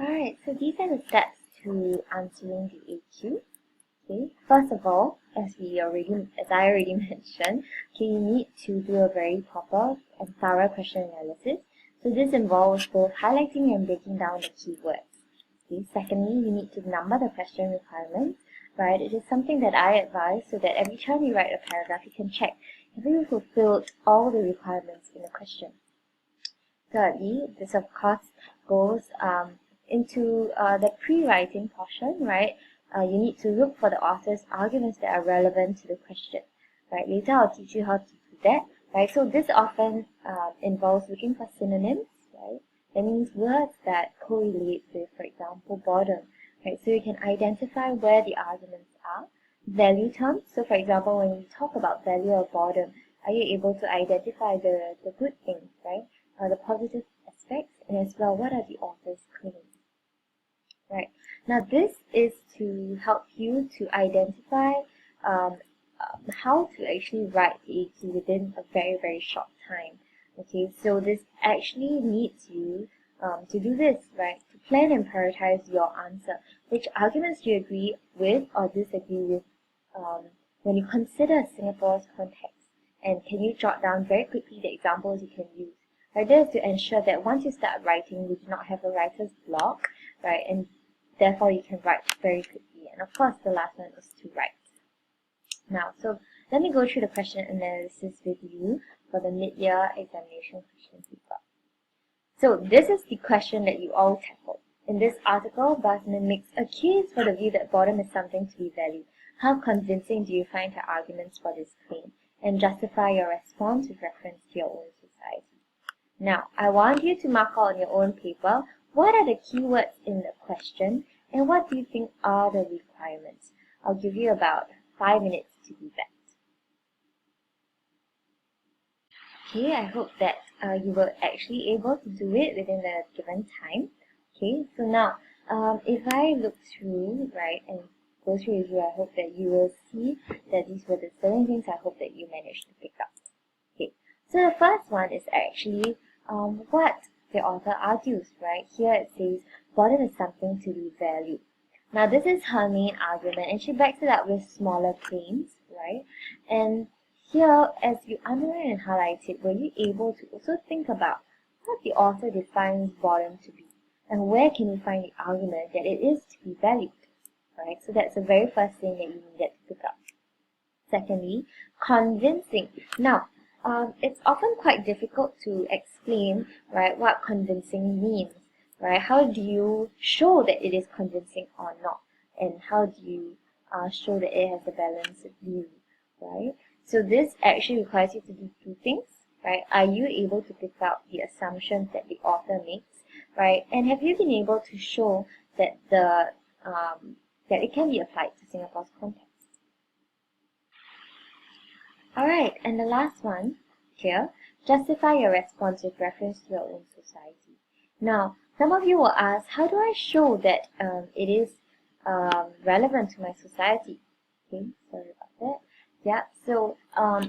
Alright, so these are the steps to answering the AQ. Okay, first of all, as I already mentioned, okay, you need to do a very proper and thorough question analysis. So this involves both highlighting and breaking down the keywords. Okay, secondly, you need to number the question requirements, right? It is something that I advise so that every time you write a paragraph, you can check if you fulfilled all the requirements in the question. Thirdly, this of course goes into the pre-writing portion, right? You need to look for the author's arguments that are relevant to the question, right? Later I'll teach you how to do that, right? So this often involves looking for synonyms, right? That means words that correlate with, for example, boredom, right? So you can identify where the arguments are. Value terms, so for example, when you talk about value or boredom, are you able to identify the good things, right? The positive aspects, and as well, what are the author's claims? Right. Now, this is to help you to identify how to actually write the AQ within a very, very short time. Okay, so this actually needs you to do this, right? To plan and prioritize your answer. Which arguments do you agree with or disagree with when you consider Singapore's context? And can you jot down very quickly the examples you can use? Right, this is to ensure that once you start writing, you do not have a writer's block, right? And therefore, you can write very quickly. And of course, the last one is to write. Now, so let me go through the question analysis with you for the mid-year examination question paper. So this is the question that you all tackled. In this article, Basman makes a case for the view that boredom is something to be valued. How convincing do you find her arguments for this claim? And justify your response with reference to your own society. Now, I want you to mark out on your own paper what are the keywords in the question and what do you think are the requirements. I'll give you about 5 minutes to do that. Okay, I hope that you were actually able to do it within the given time. Okay, so now if I look through, right, and go through with you, I hope that you will see that these were the 7 things I hope that you managed to pick up. Okay, so the first one is actually what the author argues, right? Here it says, boredom is something to be valued. Now this is her main argument and she backs it up with smaller claims, right? And here, as you underline and highlight it, were you able to also think about what the author defines boredom to be? And where can you find the argument that it is to be valued, right? So that's the very first thing that you needed to pick up. Secondly, convincing. Now, it's often quite difficult to explain, right, what convincing means, right? How do you show that it is convincing or not? And how do you show that it has a balanced view, right? So this actually requires you to do two things, right? Are you able to pick out the assumptions that the author makes, right? And have you been able to show that that it can be applied to Singapore's context? Alright, and the last one here, justify your response with reference to your own society. Now, some of you will ask, how do I show that it is relevant to my society? Okay, sorry about that. Yeah, so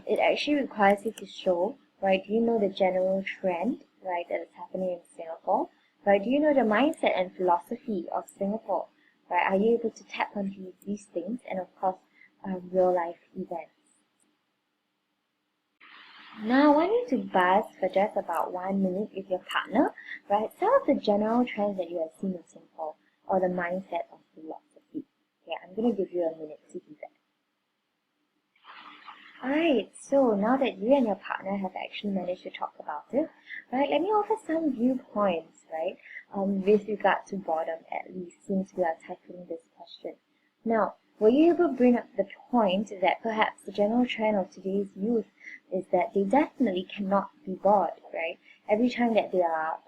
it actually requires you to show, right, do you know the general trend, right, that is happening in Singapore? Right, do you know the mindset and philosophy of Singapore? Right, are you able to tap onto these things and of course real life events? Now I want you to buzz for just about 1 minute with your partner, right? Some of the general trends that you have seen in Singapore or the mindset of philosophy. Yeah, I'm going to give you a minute to do that. Alright, so now that you and your partner have actually managed to talk about it, right, let me offer some viewpoints, right, with regard to boredom at least, since we are tackling this question. Now, were you able to bring up the point that perhaps the general trend of today's youth is that they definitely cannot be bored, right? Every time that they are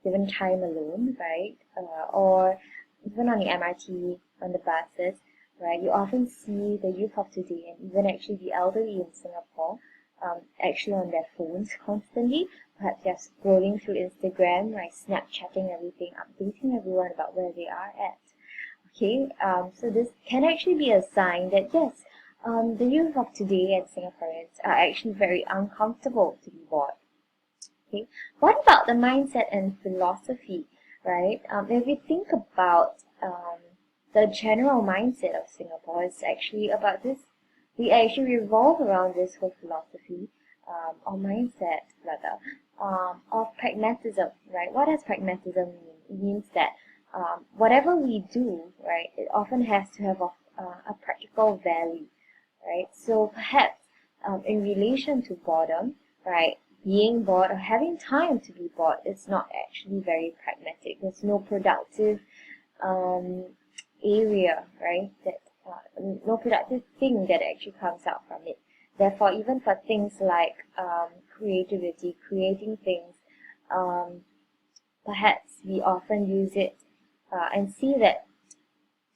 given time alone, right, or even on the MRT, on the buses, right, you often see the youth of today and even actually the elderly in Singapore actually on their phones constantly. Perhaps they're scrolling through Instagram, right, Snapchatting everything, updating everyone about where they are at. Okay, so this can actually be a sign that yes, the youth of today and Singaporeans are actually very uncomfortable to be bored. Okay, what about the mindset and philosophy? right? If we think about the general mindset of Singapore, it's actually about this. We actually revolve around this whole philosophy, or mindset rather, of pragmatism, right? What does pragmatism mean? It means that whatever we do, right, it often has to have a practical value, right? So perhaps in relation to boredom, right, being bored or having time to be bored is not actually very pragmatic. There's no productive um, area, right, that no productive thing that actually comes out from it. Therefore, even for things like creativity, creating things, um, perhaps we often use it and see that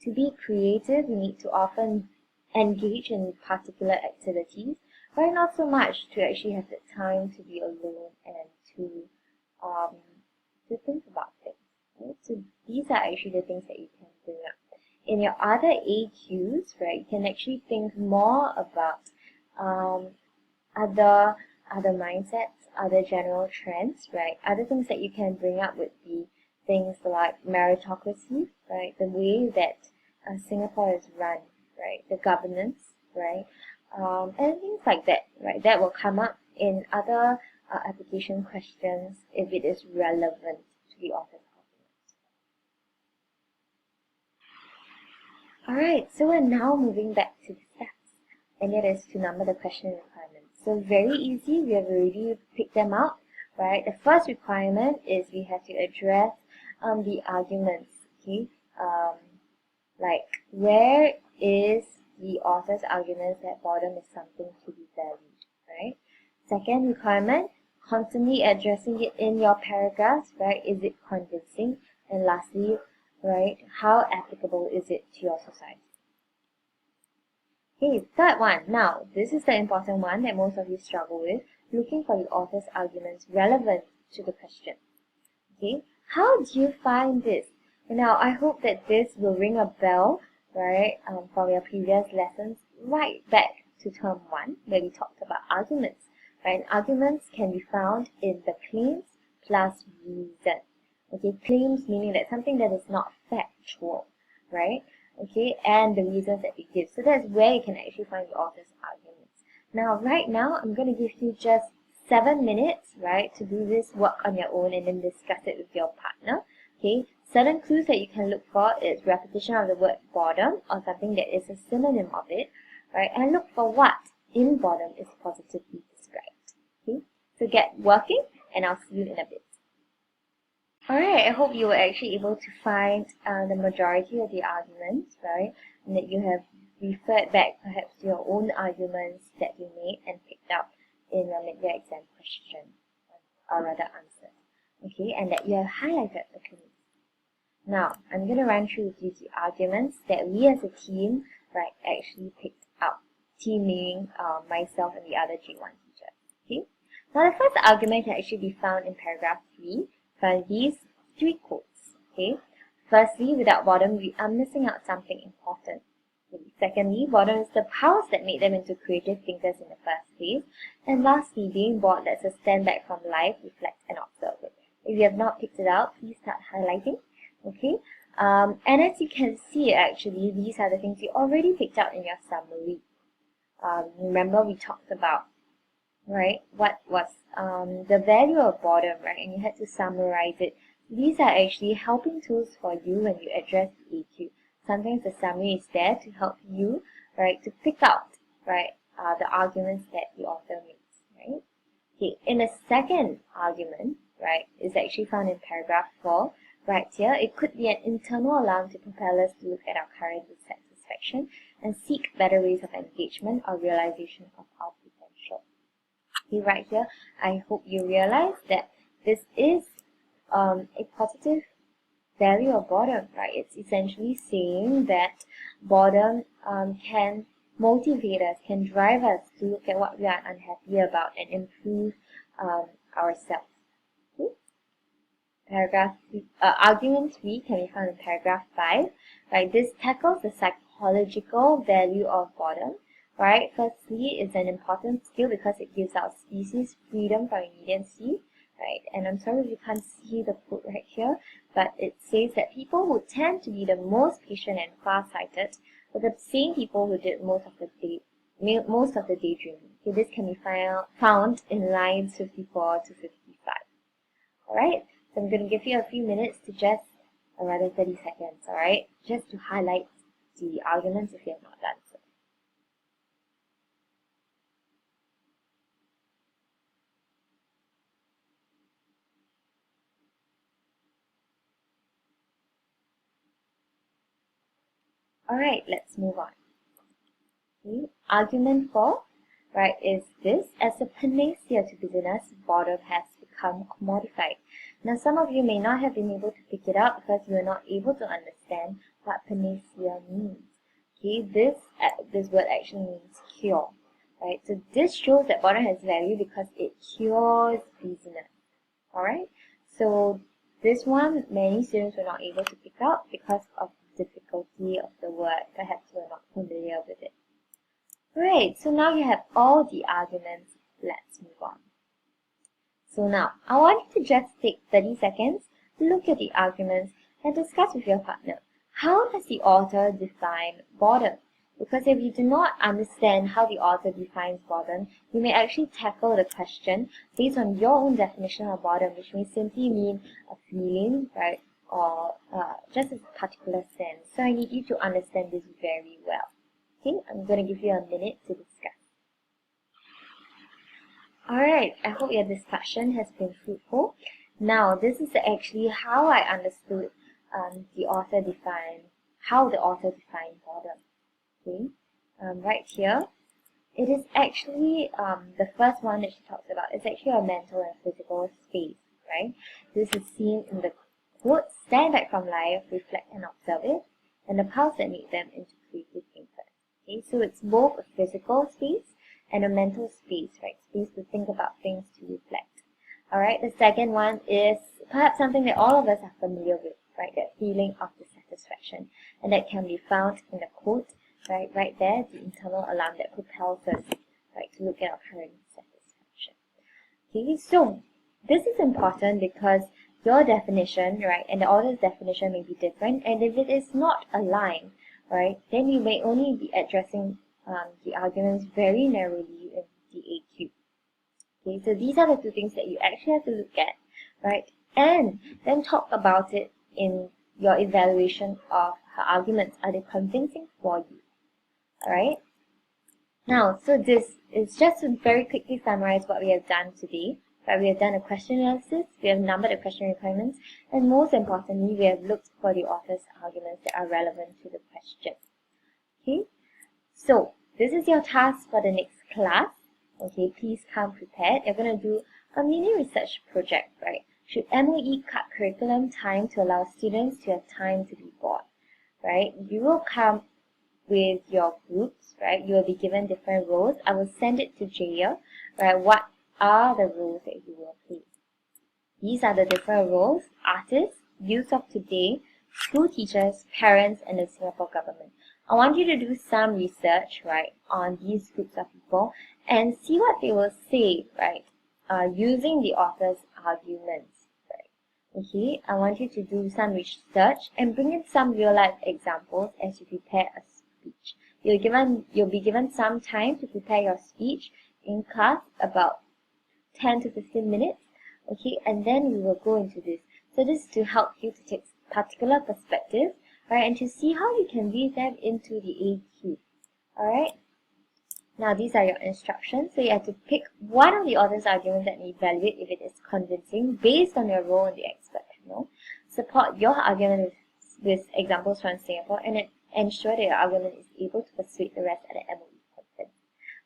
to be creative, we need to often engage in particular activities, but not so much to actually have the time to be alone and um, to think about things. Right? So these are actually the things that you can bring up. In your other AQs, right, you can actually think more about um, other mindsets, other general trends, right? Other things that you can bring up would be things like meritocracy, right? The way that Singapore is run, right? The governance, right? And things like that, right? That will come up in other application questions if it is relevant to the author's argument. Alright, so we're now moving back to the steps, and it is to number the question requirements. So very easy, we have already picked them out, right? The first requirement is we have to address the arguments, okay? Like, where is the author's argument that boredom is something to be valued, right? Second requirement, constantly addressing it in your paragraphs, right? Is it convincing? And lastly, right, how applicable is it to your society? Okay, third one. Now, this is the important one that most of you struggle with, looking for the author's arguments relevant to the question. Okay, how do you find this? Now, I hope that this will ring a bell, right, from your previous lessons, right back to term 1, where we talked about arguments, right? And arguments can be found in the claims plus reason. Okay, claims meaning that something that is not factual, right? Okay, and the reasons that we give. So that's where you can actually find the author's arguments. Now, right now, I'm going to give you just 7 minutes, right, to do this work on your own and then discuss it with your partner. Okay, certain clues that you can look for is repetition of the word boredom or something that is a synonym of it, right, and look for what in boredom is positively described. Okay, so get working and I'll see you in a bit. Alright, I hope you were actually able to find the majority of the arguments, right? And that you have referred back perhaps to your own arguments that you made and picked up in your mid-year exam question, or rather answers. Okay, and that you have highlighted the clues. Now, I'm going to run through with you the arguments that we as a team, right, actually picked up. Team meaning myself and the other G1 teachers. Okay? Now, the first argument can actually be found in paragraph 3. From these 3 quotes, okay? Firstly, without boredom, we are missing out something important. Okay. Secondly, boredom is the powers that made them into creative thinkers in the first place. And lastly, being bored lets us stand back from life, reflect, and observe it. If you have not picked it out, please start highlighting, okay? And as you can see, actually, these are the things you already picked out in your summary. Remember, we talked about, right, what was the value of boredom, right, and you had to summarize it. These are actually helping tools for you when you address the AQ. Sometimes the summary is there to help you, right, to pick out, right, the arguments that the author makes, right. Okay, in the second argument, right, is actually found in paragraph 4, right here. It could be an internal alarm to propel us to look at our current dissatisfaction and seek better ways of engagement or realization of our potential. Right here, I hope you realize that this is a positive value of boredom, right? It's essentially saying that boredom can motivate us, can drive us to look at what we are unhappy about and improve ourselves. Okay? Argument 3 can be found in paragraph 5, right? This tackles the psychological value of boredom. Right, firstly, it's an important skill because it gives our species freedom from immediacy, right? And I'm sorry if you can't see the quote right here, but it says that people who tend to be the most patient and far-sighted were the same people who did most of the daydreaming. Okay, this can be found in lines 54 to 55. Alright, so I'm going to give you a few minutes to just, or rather 30 seconds, alright, just to highlight the arguments if you have not done so. Alright, let's move on. Okay. Argument 4, right, is this: as a panacea to business, boredom has become commodified. Now, some of you may not have been able to pick it up because you are not able to understand what panacea means. Okay, this word actually means cure, right? So this shows that boredom has value because it cures busyness. Alright, so this one many students were not able to pick up because of the difficulty of the word. Perhaps you are not familiar with it. Right, so now you have all the arguments. Let's move on. So now, I want you to just take 30 seconds, look at the arguments, and discuss with your partner. How does the author define boredom? Because if you do not understand how the author defines boredom, you may actually tackle the question based on your own definition of boredom, which may simply mean a feeling, right, or just a particular sense. So I need you to understand this very well. Okay, I'm going to give you a minute to discuss. Alright, I hope your discussion has been fruitful. Now, this is actually how I understood how the author defined boredom. Okay, right here, it is actually the first one that she talks about. It's actually a mental and physical space, right? This is seen in the quote: stand back from life, reflect and observe it, and the paths that make them into creative thinkers. Okay, so it's both a physical space and a mental space, right? Space to think about things, to reflect. Alright, the second one is perhaps something that all of us are familiar with, right? That feeling of dissatisfaction. And that can be found in the quote, right there, the internal alarm that propels us, right, to look at our current satisfaction. Okay, so this is important because your definition, right, and the author's definition may be different, and if it is not aligned, right, then you may only be addressing the arguments very narrowly in the AQ. Okay, so these are the two things that you actually have to look at, right, and then talk about it in your evaluation of her arguments. Are they convincing for you? Alright? Now, so this is just to very quickly summarize what we have done today. Right, we have done a question analysis, we have numbered the question requirements, and most importantly, we have looked for the author's arguments that are relevant to the question. Okay, so this is your task for the next class. Okay, please come prepared. You're going to do a mini research project, right? Should MOE cut curriculum time to allow students to have time to be bored, right? You will come with your groups, right? You will be given different roles. I will send it to Jaya, right? What are the roles that you will play? These are the different roles: artists, youth of today, school teachers, parents, and the Singapore government. I want you to do some research, right, on these groups of people and see what they will say, right, using the author's arguments, right. Okay, I want you to do some research and bring in some real-life examples as you prepare a speech. You'll be given some time to prepare your speech in class, about 10 to 15 minutes, okay, and then we will go into this. So this is to help you to take particular perspective, right, and to see how you can weave them into the AQ. Alright, now these are your instructions. So you have to pick one of the author's arguments and evaluate if it is convincing based on your role in the expert panel. Support your argument with examples from Singapore, and ensure that your argument is able to persuade the rest at the MOE conference.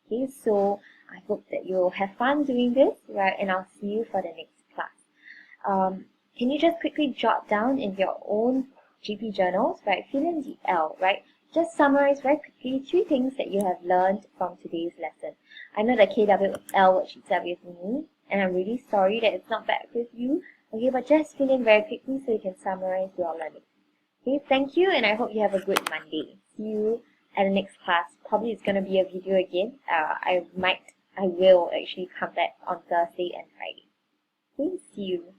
Okay, so I hope that you'll have fun doing this, right, and I'll see you for the next class. Can you just quickly jot down in your own GP journals, right, fill in the L, right? Just summarize very quickly 3 things that you have learned from today's lesson. I know the KWL worksheets are with me, and I'm really sorry that it's not back with you, okay, but just fill in very quickly so you can summarize your learning. Okay, thank you, and I hope you have a good Monday. See you at the next class. Probably it's going to be a video again. I will actually come back on Thursday and Friday. Okay, see you.